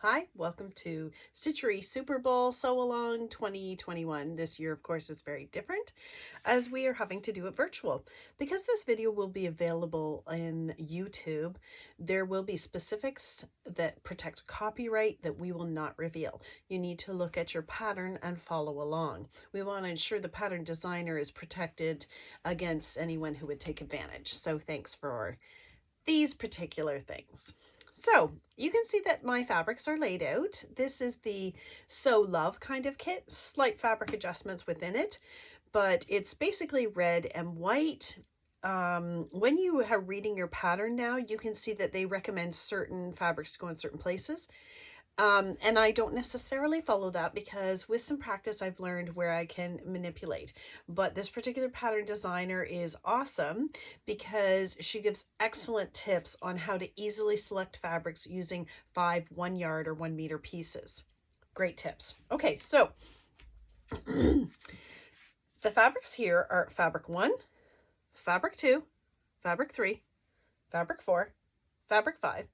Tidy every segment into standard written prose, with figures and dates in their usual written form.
Hi, welcome to Stitchery Super Bowl Sew Along 2021. This year, of course, is very different as we are having to do it virtual. Because this video will be available in YouTube, there will be specifics that protect copyright that we will not reveal. You need to look at your pattern and follow along. We want to ensure the pattern designer is protected against anyone who would take advantage. So thanks for these particular things. So you can see that my fabrics are laid out. This is the Sew Love kind of kit, slight fabric adjustments within it, but it's basically red and white. When you are reading your pattern now, you can see that they recommend certain fabrics to go in certain places. And I don't necessarily follow that because with some practice I've learned where I can manipulate. But this particular pattern designer is awesome because she gives excellent tips on how to easily select fabrics using 5 1-yard or 1 meter pieces. Great tips. Okay, so the fabrics here are fabric 1, fabric 2, fabric 3, fabric 4, fabric 5.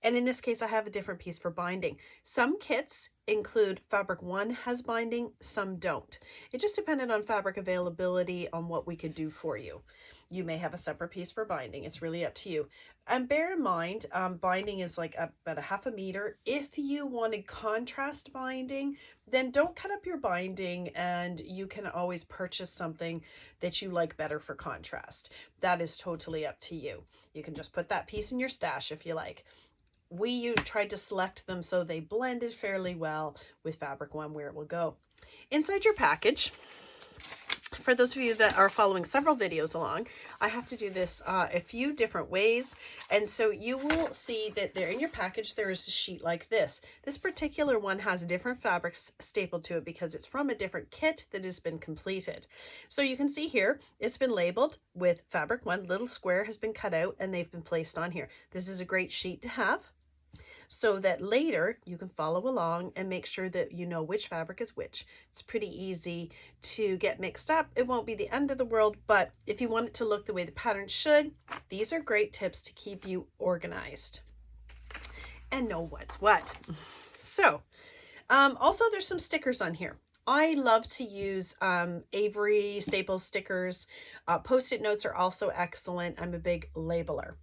And in this case, I have a different piece for binding. Some kits include fabric 1 has binding, some don't. It just depended on fabric availability on what we could do for you. You may have a separate piece for binding. It's really up to you. And bear in mind, binding is like about a 1/2 meter. If you wanted contrast binding, then don't cut up your binding and you can always purchase something that you like better for contrast. That is totally up to you. You can just put that piece in your stash if you like. We tried to select them so they blended fairly well with fabric 1 where it will go. Inside your package, for those of you that are following several videos along, I have to do this a few different ways. And so you will see that there in your package, there is a sheet like this. This particular one has different fabrics stapled to it because it's from a different kit that has been completed. So you can see here, it's been labeled with fabric 1, little square has been cut out and they've been placed on here. This is a great sheet to have, so that later you can follow along and make sure that you know which fabric is which. It's pretty easy to get mixed up. It won't be the end of the world, but if you want it to look the way the pattern should, these are great tips to keep you organized and know what's what. So, also there's some stickers on here. I love to use Avery Staples stickers. Post-it notes are also excellent. I'm a big labeler.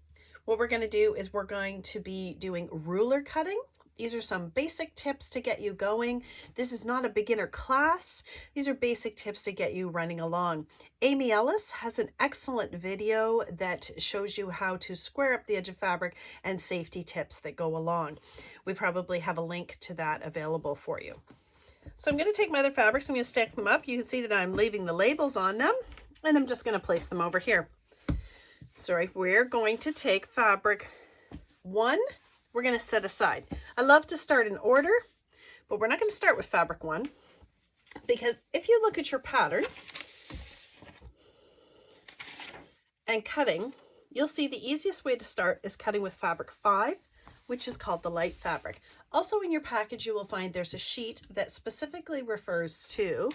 What we're going to do is we're going to be doing ruler cutting. These are some basic tips to get you going. This is not a beginner class. These are basic tips to get you running along. Amy Ellis has an excellent video that shows you how to square up the edge of fabric and safety tips that go along. We probably have a link to that available for you. So I'm going to take my other fabrics, I'm going to stack them up. You can see that I'm leaving the labels on them, and I'm just going to place them over here. Sorry, we're going to take fabric 1, we're going to set aside. I love to start in order, but we're not going to start with fabric 1 because if you look at your pattern and cutting, you'll see the easiest way to start is cutting with fabric 5, which is called the light fabric. Also in your package, you will find there's a sheet that specifically refers to,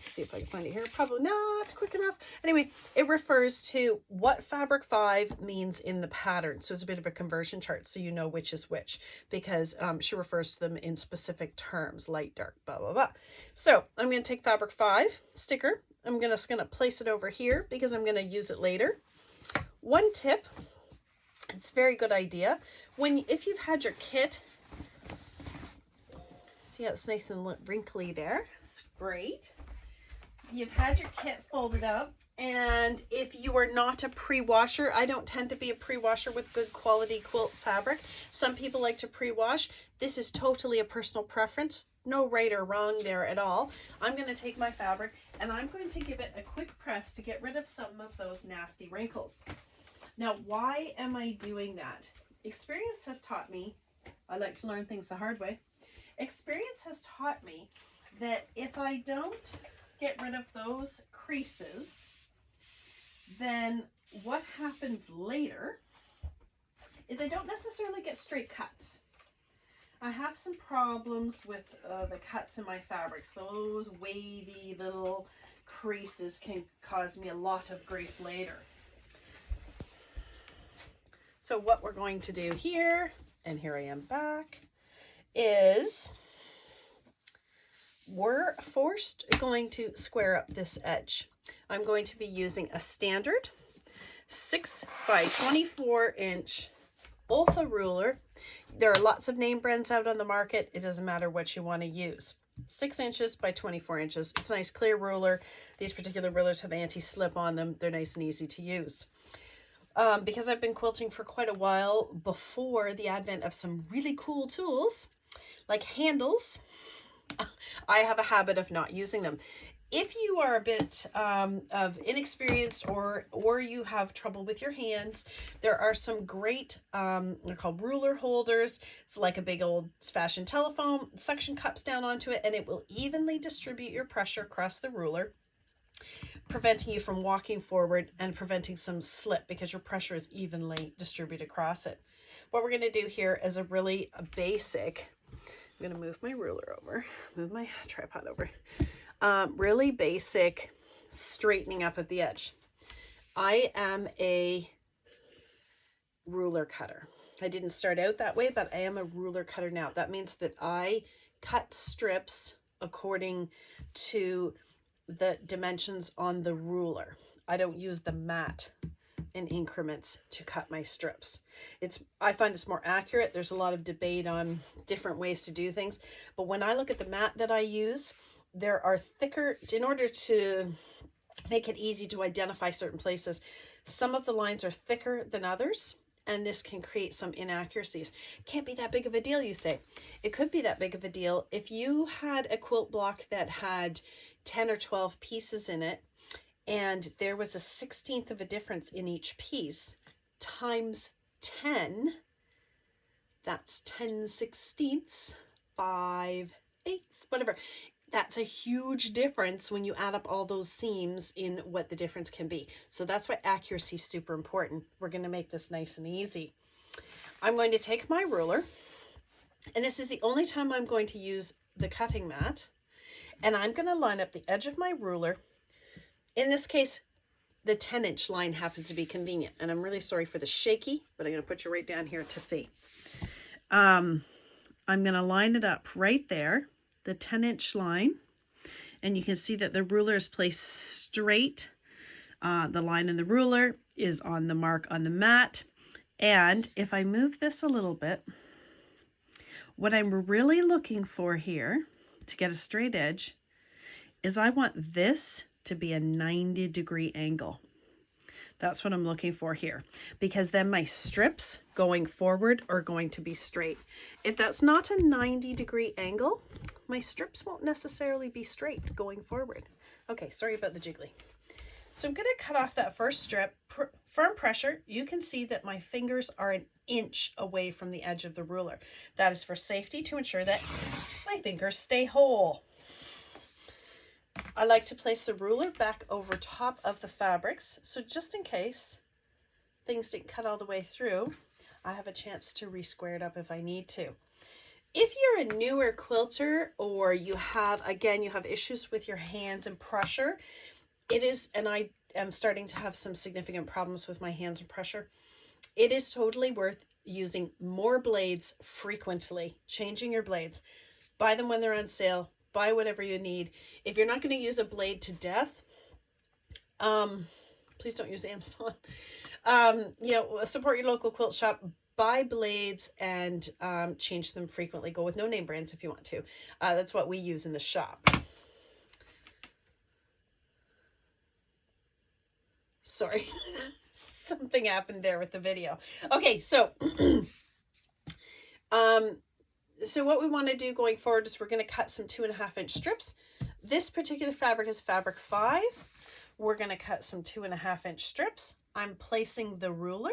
see if I can find it here, probably not quick enough. Anyway, it refers to what fabric 5 means in the pattern. So it's a bit of a conversion chart so you know which is which, because she refers to them in specific terms, light, dark, blah, blah, blah. So I'm going to take fabric 5 sticker. I'm just going to place it over here because I'm going to use it later. One tip, it's a very good idea. If you've had your kit, see how it's nice and wrinkly there? It's great. You've had your kit folded up, and if you are not a pre-washer, I don't tend to be a pre-washer with good quality quilt fabric. Some people like to pre-wash. This is totally a personal preference. No right or wrong there at all. I'm going to take my fabric and I'm going to give it a quick press to get rid of some of those nasty wrinkles. Now, why am I doing that? Experience has taught me, I like to learn things the hard way. Experience has taught me that if I don't get rid of those creases, then what happens later is I don't necessarily get straight cuts. I have some problems with the cuts in my fabrics. Those wavy little creases can cause me a lot of grief later. So what we're going to do here, and here I am back, is we're first going to square up this edge. I'm going to be using a standard 6 by 24 inch Olfa ruler. There are lots of name brands out on the market. It doesn't matter what you want to use. 6 inches by 24 inches. It's a nice clear ruler. These particular rulers have anti-slip on them. They're nice and easy to use. Because I've been quilting for quite a while before the advent of some really cool tools like handles, I have a habit of not using them. If you are a bit of inexperienced or you have trouble with your hands, there are some great, they're called ruler holders. It's like a big old fashioned telephone, suction cups down onto it, and it will evenly distribute your pressure across the ruler, preventing you from walking forward and preventing some slip because your pressure is evenly distributed across it. What we're going to do here is a really basic, I'm going to move my ruler over, move my tripod over. Really basic straightening up of the edge. I am a ruler cutter. I didn't start out that way, but I am a ruler cutter now. That means that I cut strips according to the dimensions on the ruler. I don't use the mat in increments to cut my strips. I find it's more accurate. There's a lot of debate on different ways to do things, but when I look at the mat that I use, there are thicker, in order to make it easy to identify certain places, some of the lines are thicker than others, and this can create some inaccuracies. Can't be that big of a deal, you say. It could be that big of a deal if you had a quilt block that had 10 or 12 pieces in it, and there was a 1/16 of a difference in each piece, times 10, that's 10/16, 5/8, whatever. That's a huge difference when you add up all those seams in what the difference can be. So that's why accuracy is super important. We're going to make this nice and easy. I'm going to take my ruler, and this is the only time I'm going to use the cutting mat, and I'm going to line up the edge of my ruler. In this case, the 10-inch line happens to be convenient, and I'm really sorry for the shaky, but I'm going to put you right down here to see. I'm going to line it up right there, the 10-inch line, and you can see that the ruler is placed straight. The line in the ruler is on the mark on the mat, and if I move this a little bit, what I'm really looking for here to get a straight edge is I want this to be a 90-degree angle. That's what I'm looking for here, because then my strips going forward are going to be straight. If that's not a 90-degree angle, my strips won't necessarily be straight going forward. Okay, sorry about the jiggly. So I'm going to cut off that first strip. Firm pressure. You can see that my fingers are 1 inch away from the edge of the ruler. That is for safety, to ensure that my fingers stay whole. I like to place the ruler back over top of the fabrics, so just in case things didn't cut all the way through, I have a chance to re-square it up if I need to. If you're a newer quilter, or you have issues with your hands and pressure, and I am starting to have some significant problems with my hands and pressure, it is totally worth using more blades frequently, changing your blades. Buy them when they're on sale. Buy whatever you need. If you're not going to use a blade to death, please don't use Amazon. Support your local quilt shop. Buy blades and change them frequently. Go with no name brands if you want to. That's what we use in the shop. Sorry, something happened there with the video. Okay, so so what we want to do going forward is we're going to cut some 2.5-inch strips. This particular fabric is fabric 5. We're going to cut some 2.5-inch strips. I'm placing the ruler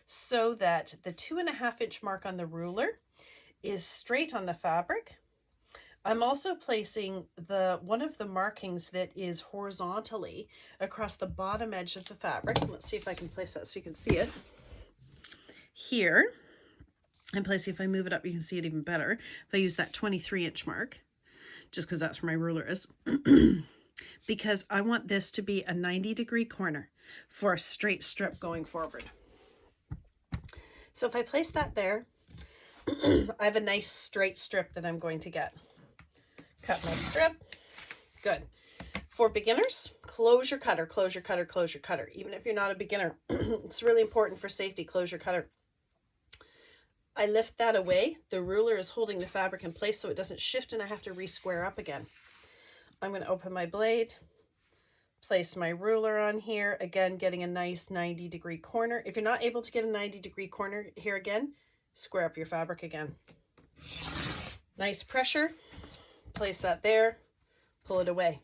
so that the 2.5-inch mark on the ruler is straight on the fabric. I'm also placing one of the markings that is horizontally across the bottom edge of the fabric. Let's see if I can place that so you can see it. Here, and placing, if I move it up, you can see it even better. If I use that 23-inch mark, just because that's where my ruler is, because I want this to be a 90-degree corner for a straight strip going forward. So if I place that there, I have a nice straight strip that I'm going to get. Cut my strip. Good. For beginners, close your cutter, close your cutter, close your cutter. Even if you're not a beginner, it's really important for safety, close your cutter. I lift that away. The ruler is holding the fabric in place so it doesn't shift and I have to re-square up again. I'm going to open my blade, place my ruler on here, again getting a nice 90-degree corner. If you're not able to get a 90-degree corner here again, square up your fabric again. Nice pressure, place that there, pull it away.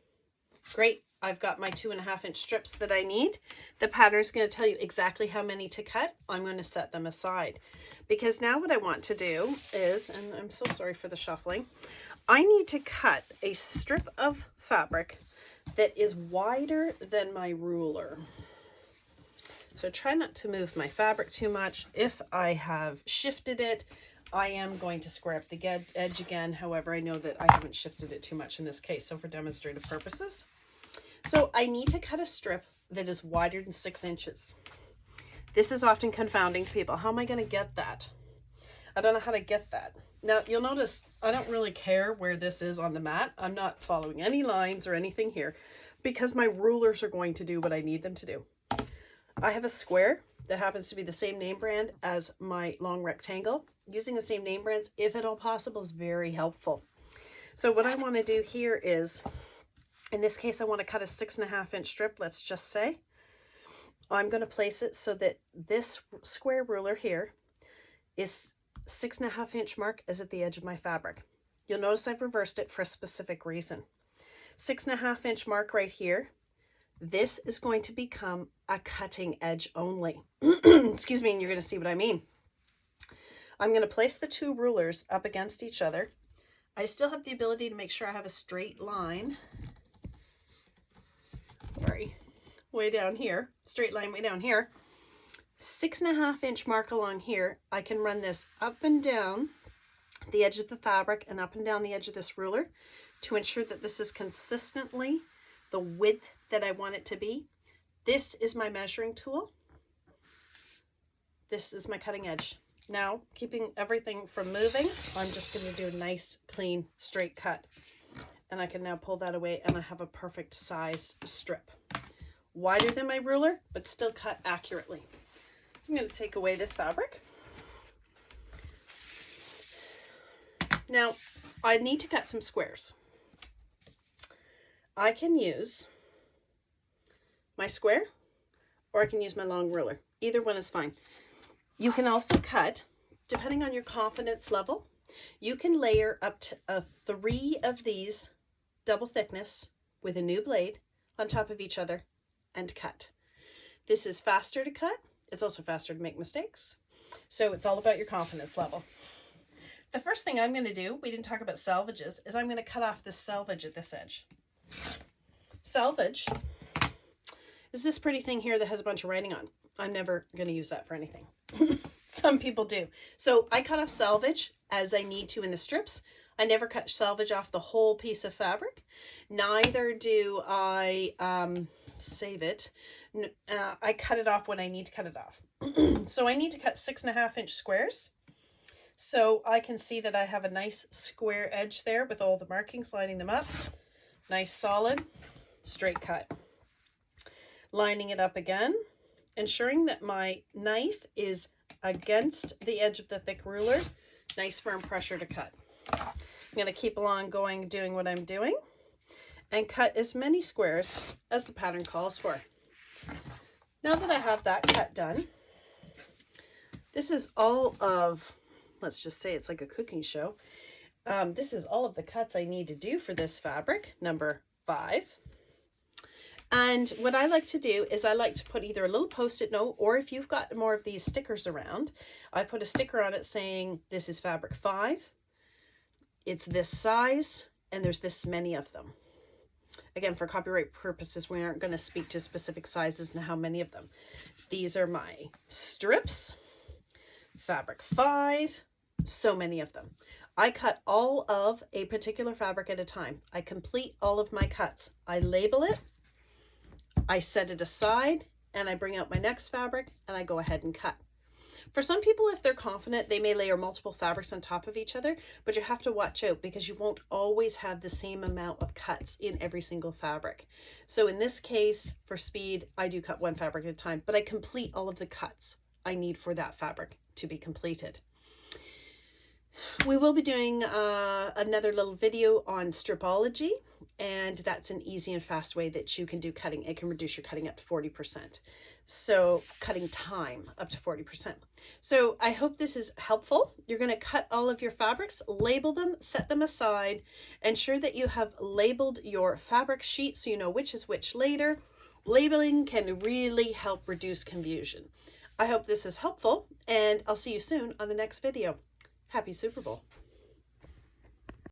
Great, I've got my 2.5-inch strips that I need. The pattern is going to tell you exactly how many to cut. I'm going to set them aside because now what I want to do is, and I'm so sorry for the shuffling, I need to cut a strip of fabric that is wider than my ruler. So try not to move my fabric too much. If I have shifted it, I am going to square up the edge again. However, I know that I haven't shifted it too much in this case, so for demonstrative purposes. So I need to cut a strip that is wider than 6 inches. This is often confounding to people. How am I going to get that? I don't know how to get that. Now, you'll notice I don't really care where this is on the mat. I'm not following any lines or anything here because my rulers are going to do what I need them to do. I have a square that happens to be the same name brand as my long rectangle. Using the same name brands, if at all possible, is very helpful. So what I want to do here is, in this case, I want to cut a 6.5-inch strip, let's just say. I'm going to place it so that this square ruler here is 6.5-inch mark is at the edge of my fabric. You'll notice I've reversed it for a specific reason. 6.5-inch mark right here. This is going to become a cutting edge only. Excuse me, and you're going to see what I mean. I'm going to place the two rulers up against each other. I still have the ability to make sure I have a straight line. Sorry, way down here, straight line way down here. 6.5-inch mark along here. I can run this up and down the edge of the fabric and up and down the edge of this ruler to ensure that this is consistently the width that I want it to be. This is my measuring tool. This is my cutting edge. Now, keeping everything from moving, I'm just going to do a nice, clean, straight cut. And I can now pull that away and I have a perfect sized strip. Wider than my ruler, but still cut accurately. So I'm going to take away this fabric. Now, I need to cut some squares. I can use my square or I can use my long ruler. Either one is fine. You can also cut, depending on your confidence level, you can layer up to 3 of these double thickness with a new blade on top of each other and cut. This is faster to cut. It's also faster to make mistakes. So it's all about your confidence level. The first thing I'm going to do, we didn't talk about salvages, is I'm going to cut off this selvage at this edge. Selvage is this pretty thing here that has a bunch of writing on. I'm never going to use that for anything. Some people do. So I cut off selvage as I need to in the strips. I never cut selvage off the whole piece of fabric. Neither do I save it. I cut it off when I need to cut it off. So I need to cut 6.5-inch squares. So I can see that I have a nice square edge there with all the markings lining them up. Nice solid straight cut. Lining it up again, ensuring that my knife is against the edge of the thick ruler. Nice firm pressure to cut. I'm going to keep along going, doing what I'm doing, and cut as many squares as the pattern calls for. Now that I have that cut done, this is all of, let's just say it's like a cooking show. This is all of the cuts I need to do for this fabric, number 5. And what I like to do is I like to put either a little post-it note, or if you've got more of these stickers around, I put a sticker on it saying this is fabric 5, it's this size, and there's this many of them. Again, for copyright purposes, we aren't going to speak to specific sizes and how many of them. These are my strips, fabric 5, so many of them. I cut all of a particular fabric at a time. I complete all of my cuts. I label it, I set it aside, and I bring out my next fabric and I go ahead and cut. For some people, if they're confident, they may layer multiple fabrics on top of each other, but you have to watch out because you won't always have the same amount of cuts in every single fabric. So in this case, for speed, I do cut one fabric at a time, but I complete all of the cuts I need for that fabric to be completed. We will be doing another little video on stripology, and that's an easy and fast way that you can do cutting. It can reduce your cutting up to 40%. So cutting time up to 40%. So I hope this is helpful. You're going to cut all of your fabrics, label them, set them aside, ensure that you have labeled your fabric sheet so you know which is which later. Labeling can really help reduce confusion. I hope this is helpful, and I'll see you soon on the next video. Happy Super Bowl.